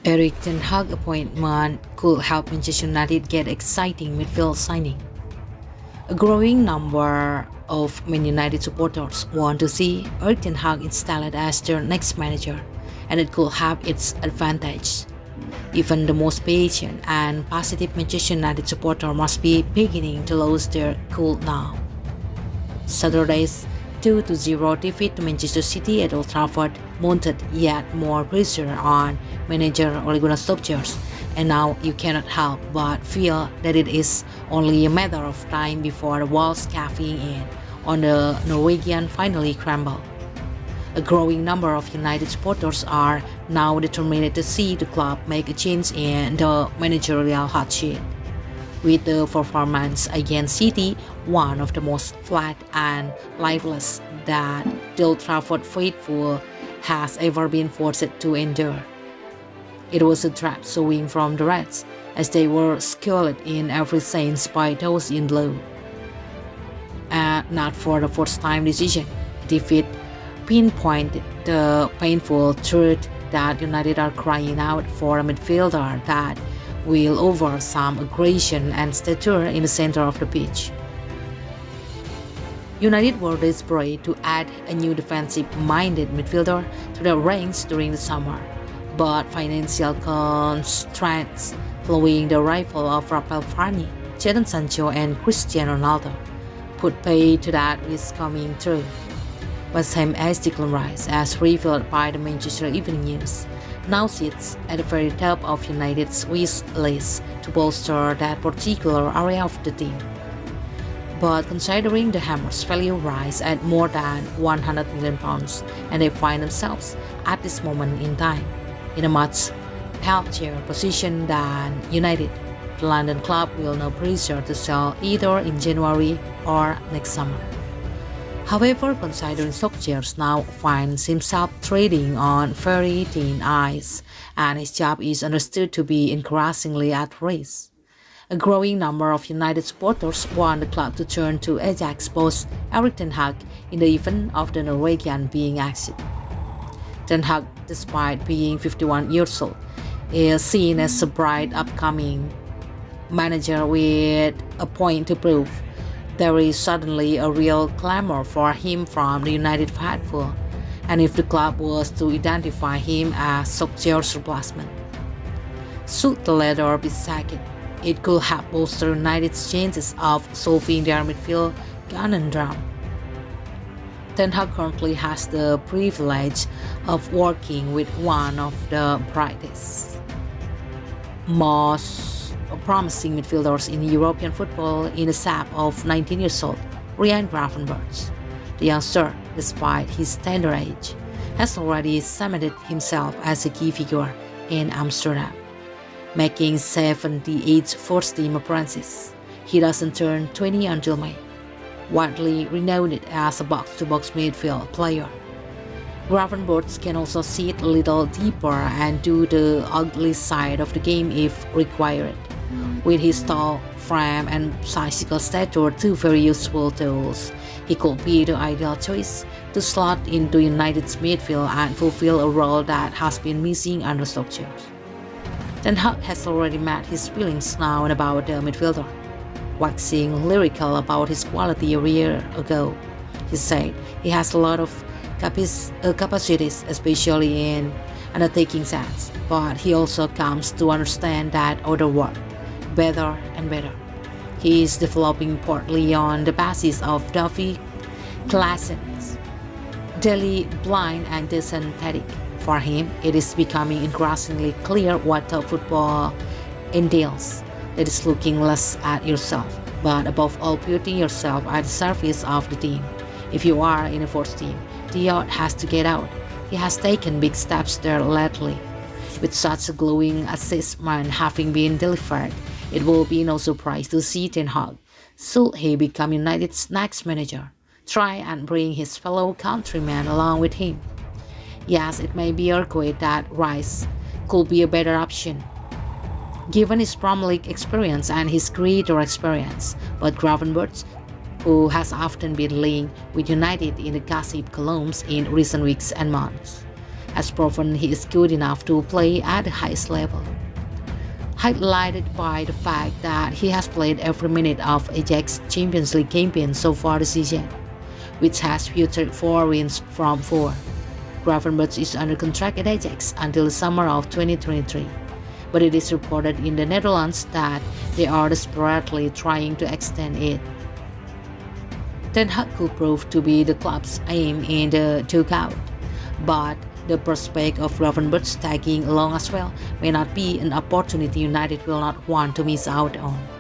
Erik Ten Hag appointment could help Manchester United get exciting midfield signing. A growing number of Man United supporters want to see Erik Ten Hag installed as their next manager, and it could have its advantage. Even the most patient and positive Manchester United supporter must be beginning to lose their cool now. Saturday's 2-0 defeat to Manchester City at Old Trafford mounted yet more pressure on manager Ole Gunnar Solskjaer, and now you cannot help but feel that it is only a matter of time before the walls caving in on the Norwegian finally crumble. A growing number of United supporters are now determined to see the club make a change in the managerial hot seat. With the performance against City, one of the most flat and lifeless that the Old Trafford faithful has ever been forced to endure. It was a drab showing from the Reds, as they were skilled in every sense by those in blue. And not for the first time decision, defeat pinpointed the painful truth that United are crying out for a midfielder that will offer some aggression and stature in the center of the pitch. United were desperate to add a new defensive-minded midfielder to their ranks during the summer, but financial constraints following the arrival of Rafael Varane, Jadon Sancho and Cristiano Ronaldo put pay to that risk coming true. West Ham has Declan Rice, as revealed by the Manchester Evening News, now sits at the very top of United's wish list to bolster that particular area of the team. But considering the Hammers' value rise at more than £100 million, and they find themselves at this moment in time in a much healthier position than United, the London club will no pressure to sell either in January or next summer. However, considering Solskjaer now finds himself trading on very thin ice, and his job is understood to be increasingly at risk, a growing number of United supporters want the club to turn to Ajax boss Erik Ten Hag in the event of the Norwegian being axed. Ten Hag, despite being 51 years old, is seen as a bright upcoming manager with a point to prove. There is suddenly a real clamor for him from the United faithful, and if the club was to identify him as Solskjaer's replacement, should the latter be sacked, it could help bolster United's chances of solving their midfield conundrum. Ten Hag currently has the privilege of working with one of the brightest, most promising midfielders in European football in the sap of 19 years old, Ryan Gravenberch. The youngster, despite his tender age, has already cemented himself as a key figure in Amsterdam, making 78 first-team appearances. He doesn't turn 20 until May, widely renowned as a box-to-box midfield player. Gravenberch can also sit a little deeper and do the ugly side of the game if required. With his tall frame and physical stature, two very useful tools, he could be the ideal choice to slot into United's midfield and fulfill a role that has been missing under Solskjaer. Ten Hag has already met his feelings now about the midfielder, waxing lyrical about his quality a year ago. He said he has a lot of capacities, especially in undertaking sets, but he also comes to understand that other work better and better. He is developing partly on the basis of Duffy Claessen's daily blind and synthetic. For him, it is becoming increasingly clear what top football entails. It is looking less at yourself, but above all putting yourself at the service of the team. If you are in a first team, the yacht has to get out. He has taken big steps there lately. With such a glowing assessment having been delivered, it will be no surprise to see Ten Hag, should he become United's next manager, try and bring his fellow countrymen along with him. Yes, it may be argued that Rice could be a better option, given his Premier League experience and his greater experience, but Gravenberch, who has often been linked with United in the gossip columns in recent weeks and months, has proven he is good enough to play at the highest level, highlighted by the fact that he has played every minute of Ajax's Champions League campaign so far this season, which has featured 4 wins from 4. Gravenberch is under contract at Ajax until the summer of 2023, but it is reported in the Netherlands that they are desperately trying to extend it. Ten Hag could prove to be the club's aim in the dugout, but the prospect of Gravenberch tagging along as well may not be an opportunity United will not want to miss out on.